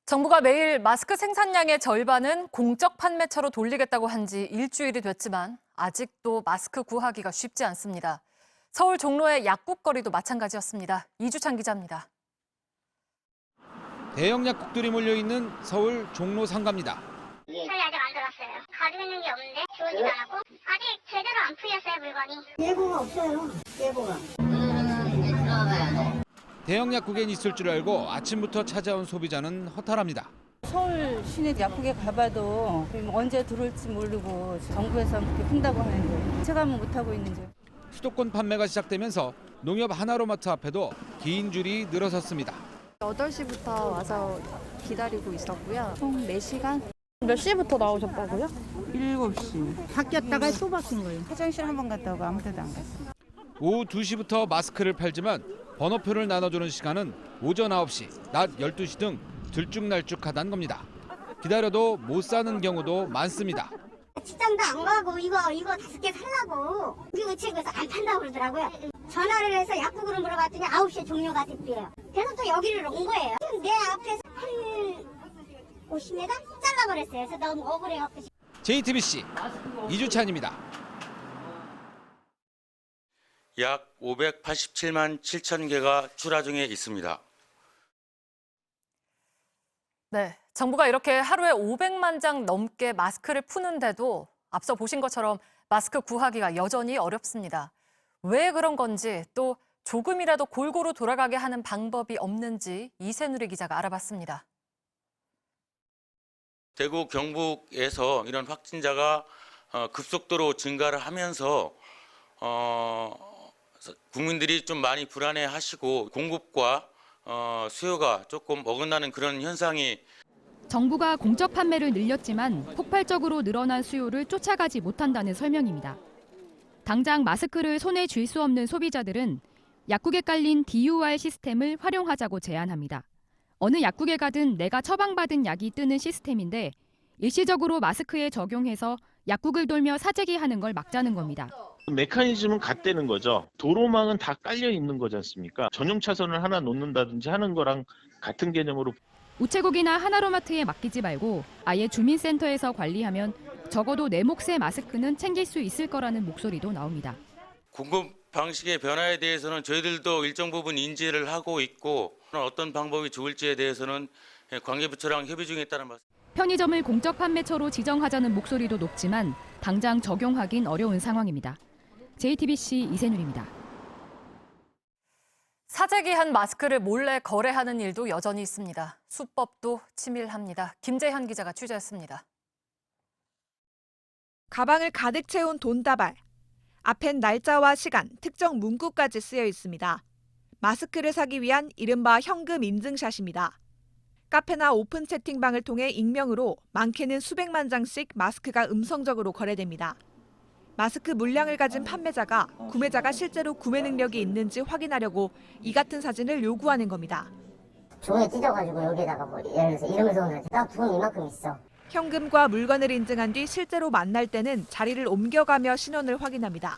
정부가 매일 마스크 생산량의 절반은 공적 판매처로 돌리겠다고 한 지 일주일이 됐지만 아직도 마스크 구하기가 쉽지 않습니다. 서울 종로의 약국거리도 마찬가지였습니다. 이주찬 기자입니다. 대형 약국들이 몰려있는 서울 종로 상가입니다. 저희 아직 안 들었어요. 가지고 있는 게 없는데 주어지도 않았고 아직 제대로 안 풀렸어요, 물건이. 예보가 없어요. 예보가. 대형 약국엔 있을 줄 알고 아침부터 찾아온 소비자는 허탈합니다. 서울 시내 약국에 가봐도 언제 들어올지 모르고 정부에서 그렇게 푼다고 하는데 체감은 못하고 있는지. 수도권 판매가 시작되면서 농협 하나로마트 앞에도 긴 줄이 늘어섰습니다. 8시부터 와서 기다리고 있었고요. 총 4시간? 몇 시부터 나오셨다고요? 7시. 바뀌었다가 또 바뀐 거예요. 화장실 한 번 갔다 오고 아무 데도 안 갔어요. 오후 2시부터 마스크를 팔지만 번호표를 나눠주는 시간은 오전 9시, 낮 12시 등 들쭉날쭉하다는 겁니다. 기다려도 못 사는 경우도 많습니다. 직장도 안 가고 이거 5개 살라고 우리 우체국에서 안 판다고 그러더라고요. 전화를 해서 약국으로 물어봤더니 9시에 종료가 됐대요. 그래서 또 여기를 온 거예요. 지금 내 앞에서 한 50m 잘라버렸어요. 그래서 너무 억울해갖고. JTBC 이주찬입니다. 약 587만 7천 개가 출하 중에 있습니다. 네, 정부가 이렇게 하루에 500만 장 넘게 마스크를 푸는데도 앞서 보신 것처럼 마스크 구하기가 여전히 어렵습니다. 왜 그런 건지 또 조금이라도 골고루 돌아가게 하는 방법이 없는지 이세누리 기자가 알아봤습니다. 대구 경북에서 이런 확진자가 급속도로 증가를 하면서 국민들이 좀 많이 불안해하시고 공급과 수요가 조금 어긋나는 그런 현상이. 정부가 공적 판매를 늘렸지만 폭발적으로 늘어난 수요를 쫓아가지 못한다는 설명입니다. 당장 마스크를 손에 쥘 수 없는 소비자들은 약국에 깔린 DUR 시스템을 활용하자고 제안합니다. 어느 약국에 가든 내가 처방받은 약이 뜨는 시스템인데 일시적으로 마스크에 적용해서 약국을 돌며 사재기하는 걸 막자는 겁니다. 메커니즘은 같다는 거죠. 도로망은 다 깔려 있는 거지 않습니까? 전용 차선을 하나 놓는다든지 하는 거랑 같은 개념으로. 우체국이나 하나로마트에 맡기지 말고 아예 주민센터에서 관리하면 적어도 내 몫의 마스크는 챙길 수 있을 거라는 목소리도 나옵니다. 공급 방식의 변화에 대해서는 저희들도 일정 부분 인지를 하고 있고 어떤 방법이 좋을지에 대해서는 관계부처랑 협의 중에 있다는 말씀. 편의점을 공적 판매처로 지정하자는 목소리도 높지만 당장 적용하긴 어려운 상황입니다. JTBC 이세누리입니다. 사재기한 마스크를 몰래 거래하는 일도 여전히 있습니다. 수법도 치밀합니다. 김재현 기자가 취재했습니다. 가방을 가득 채운 돈다발. 앞엔 날짜와 시간, 특정 문구까지 쓰여 있습니다. 마스크를 사기 위한 이른바 현금 인증샷입니다. 카페나 오픈 채팅방을 통해 익명으로 많게는 수백만 장씩 마스크가 음성적으로 거래됩니다. 마스크 물량을 가진 판매자가 구매자가 실제로 구매 능력이 있는지 확인하려고 이 같은 사진을 요구하는 겁니다. 종이에 찢어가지고 여기다가 뭐 예를 들어서 이름을 적어놓지. 나 돈 이만큼 있어. 현금과 물건을 인증한 뒤 실제로 만날 때는 자리를 옮겨가며 신원을 확인합니다.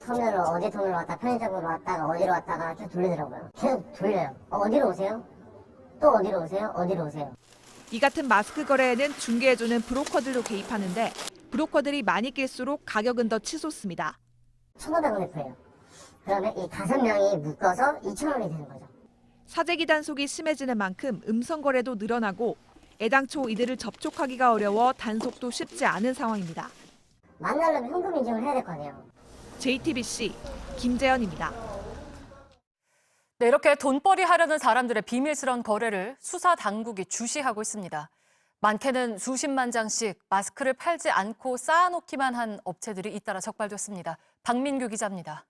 터미널로 어디 터미널 왔다 편의점으로 왔다가 어디로 왔다가 쭉 돌리더라고요. 계속 돌려요. 어디로 오세요? 또 어디로 오세요? 어디로 오세요? 이 같은 마스크 거래에는 중개해주는 브로커들도 개입하는데 브로커들이 많이 낄수록 가격은 더 치솟습니다. 1,500원에 팔아요. 그러면 이 5명이 묶어서 2,000원이 되는 거죠. 사재기 단속이 심해지는 만큼 음성 거래도 늘어나고 애당초 이들을 접촉하기가 어려워 단속도 쉽지 않은 상황입니다. 만나려면 현금 인증을 해야 될 거 아니에요. JTBC 김재현입니다. 네, 이렇게 돈벌이 하려는 사람들의 비밀스러운 거래를 수사 당국이 주시하고 있습니다. 많게는 수십만 장씩 마스크를 팔지 않고 쌓아놓기만 한 업체들이 잇따라 적발됐습니다. 박민규 기자입니다.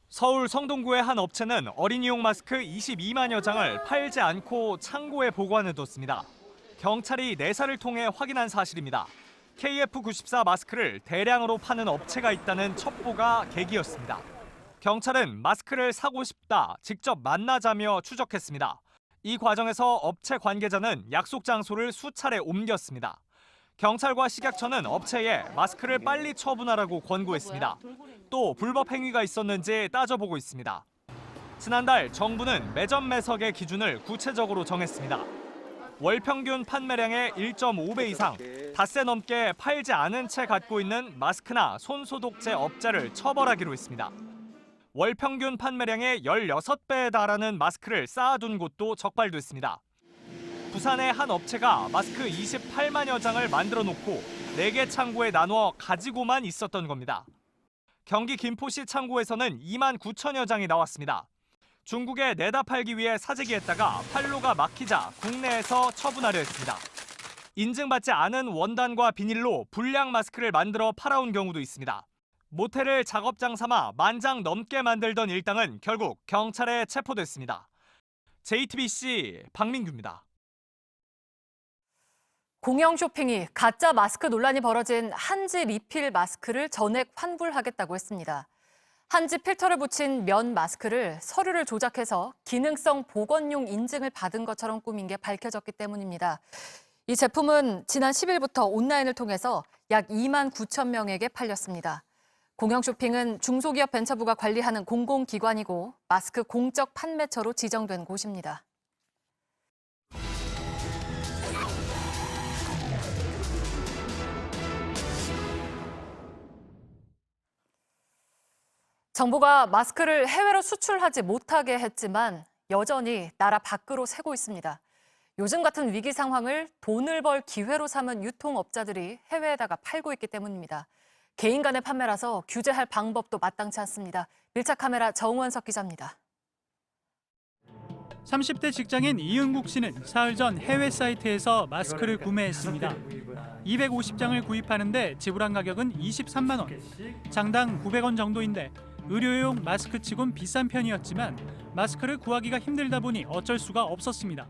서울 성동구의 한 업체는 어린이용 마스크 22만여 장을 팔지 않고 창고에 보관해뒀습니다. 경찰이 내사를 통해 확인한 사실입니다. KF94 마스크를 대량으로 파는 업체가 있다는 첩보가 계기였습니다. 경찰은 마스크를 사고 싶다, 직접 만나자며 추적했습니다. 이 과정에서 업체 관계자는 약속 장소를 수차례 옮겼습니다. 경찰과 식약처는 업체에 마스크를 빨리 처분하라고 권고했습니다. 또 불법 행위가 있었는지 따져보고 있습니다. 지난달 정부는 매점 매석의 기준을 구체적으로 정했습니다. 월 평균 판매량의 1.5배 이상, 닷새 넘게 팔지 않은 채 갖고 있는 마스크나 손소독제 업자를 처벌하기로 했습니다. 월 평균 판매량의 16배에 달하는 마스크를 쌓아둔 곳도 적발됐습니다. 부산의 한 업체가 마스크 28만여 장을 만들어 놓고 4개 창고에 나누어 가지고만 있었던 겁니다. 경기 김포시 창고에서는 2만 9천여 장이 나왔습니다. 중국에 내다 팔기 위해 사재기 했다가 판로가 막히자 국내에서 처분하려 했습니다. 인증받지 않은 원단과 비닐로 불량 마스크를 만들어 팔아온 경우도 있습니다. 모텔을 작업장 삼아 10,000장 넘게 만들던 일당은 결국 경찰에 체포됐습니다. JTBC 박민규입니다. 공영 쇼핑이 가짜 마스크 논란이 벌어진 한지 리필 마스크를 전액 환불하겠다고 했습니다. 한지 필터를 붙인 면 마스크를 서류를 조작해서 기능성 보건용 인증을 받은 것처럼 꾸민 게 밝혀졌기 때문입니다. 이 제품은 지난 10일부터 온라인을 통해서 약 2만 9천 명에게 팔렸습니다. 공영 쇼핑은 중소기업 벤처부가 관리하는 공공기관이고 마스크 공적 판매처로 지정된 곳입니다. 정부가 마스크를 해외로 수출하지 못하게 했지만 여전히 나라 밖으로 새고 있습니다. 요즘 같은 위기 상황을 돈을 벌 기회로 삼은 유통업자들이 해외에다가 팔고 있기 때문입니다. 개인 간의 판매라서 규제할 방법도 마땅치 않습니다. 밀착 카메라 정원석 기자입니다. 30대 직장인 이은국 씨는 사흘 전 해외 사이트에서 마스크를 구매했습니다. 250장을 구입하는데 지불한 가격은 23만 원, 장당 900원 정도인데 의료용 마스크치곤 비싼 편이었지만 마스크를 구하기가 힘들다 보니 어쩔 수가 없었습니다.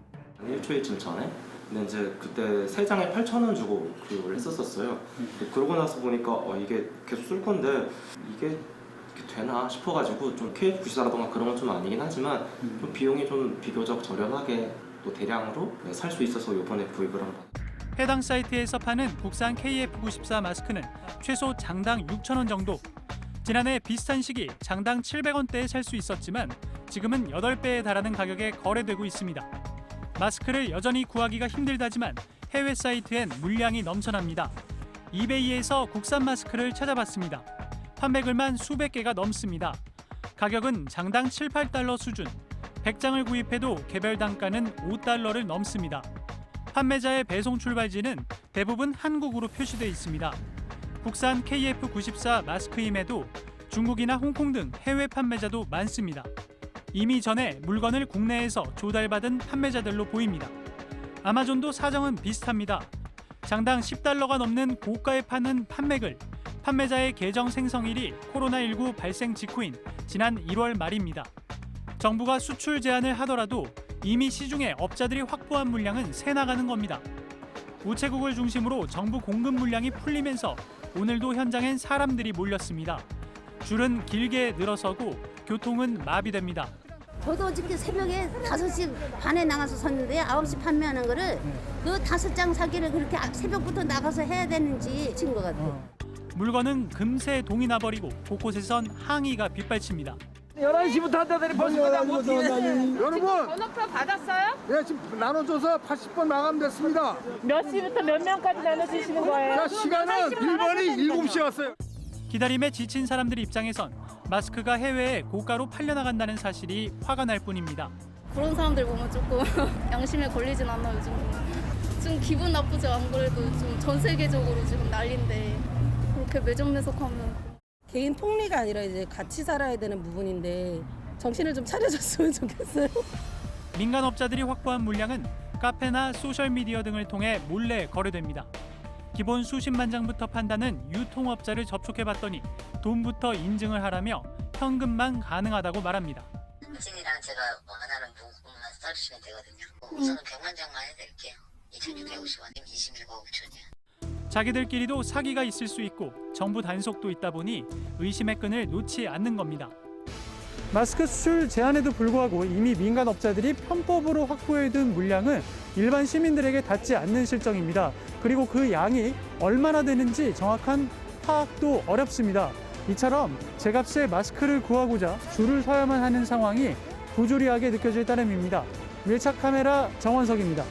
일주일쯤 전에 근데 이제 그때 3장에 8,000원 주고 구입을 했었어요. 그러고 나서 보니까 이게 계속 쓸 건데 이게 되나 싶어가지고 좀 KF94라던가 그런 건 좀 아니긴 하지만 좀 비용이 좀 비교적 저렴하게 또 대량으로 살 수 있어서 이번에 구입을 한 거. 해당 사이트에서 파는 국산 KF94 마스크는 최소 장당 6,000원 정도. 지난해 비슷한 시기 장당 700원대에 살 수 있었지만 지금은 8배에 달하는 가격에 거래되고 있습니다. 마스크를 여전히 구하기가 힘들다지만 해외 사이트엔 물량이 넘쳐납니다. 이베이에서 국산 마스크를 찾아봤습니다. 판매글만 수백 개가 넘습니다. 가격은 장당 7, 8달러 수준. 100장을 구입해도 개별 단가는 5달러를 넘습니다. 판매자의 배송 출발지는 대부분 한국으로 표시돼 있습니다. 국산 KF94 마스크임에도 중국이나 홍콩 등 해외 판매자도 많습니다. 이미 전에 물건을 국내에서 조달받은 판매자들로 보입니다. 아마존도 사정은 비슷합니다. 장당 10달러가 넘는 고가에 파는 판매글. 판매자의 계정 생성일이 코로나19 발생 직후인 지난 1월 말입니다. 정부가 수출 제한을 하더라도 이미 시중에 업자들이 확보한 물량은 새 나가는 겁니다. 우체국을 중심으로 정부 공급 물량이 풀리면서 오늘도 현장엔 사람들이 몰렸습니다. 줄은 길게 늘어서고 교통은 마비됩니다. 저도 어저께 새벽에 5시 반에 나가서 섰는데 9시 판매하는 거를 그 5장 사기를 그렇게 새벽부터 나가서 해야 되는지 친 것 같아요. 물건은 금세 동이 나버리고 곳곳에선 항의가 빗발칩니다. 11시부터 한다더니 벌써 못 여러분! 번호표 받았어요? 네, 지금 나눠줘서 80번 마감됐습니다. 몇 시부터 몇 명까지 나눠주시는 거예요? 자, 시간은 1번이 7시였어요. 기다림에 지친 사람들 입장에선 마스크가 해외에 고가로 팔려나간다는 사실이 화가 날 뿐입니다. 그런 사람들 보면 조금 양심에 걸리진 않아요. 좀 기분 나쁘죠. 안 그래도 좀 전 세계적으로 지금 난리인데 그렇게 매점 매석하면. 개인 폭리가 아니라 이제 같이 살아야 되는 부분인데 정신을 좀 차려줬으면 좋겠어요. 민간업자들이 확보한 물량은 카페나 소셜미디어 등을 통해 몰래 거래됩니다. 기본 수십만 장부터 판다는 유통업자를 접촉해봤더니 돈부터 인증을 하라며 현금만 가능하다고 말합니다. 인증이랑 제가 원하는 부분만 써주시면 되거든요. 우선은 100만 장만 해드릴게요. 2,650원, 27가 5천이에요. 자기들끼리도 사기가 있을 수 있고 정부 단속도 있다 보니 의심의 끈을 놓지 않는 겁니다. 마스크 수출 제한에도 불구하고 이미 민간업자들이 편법으로 확보해둔 물량은 일반 시민들에게 닿지 않는 실정입니다. 그리고 그 양이 얼마나 되는지 정확한 파악도 어렵습니다. 이처럼 제값에 마스크를 구하고자 줄을 서야만 하는 상황이 부조리하게 느껴질 따름입니다. 밀착 카메라 정원석입니다.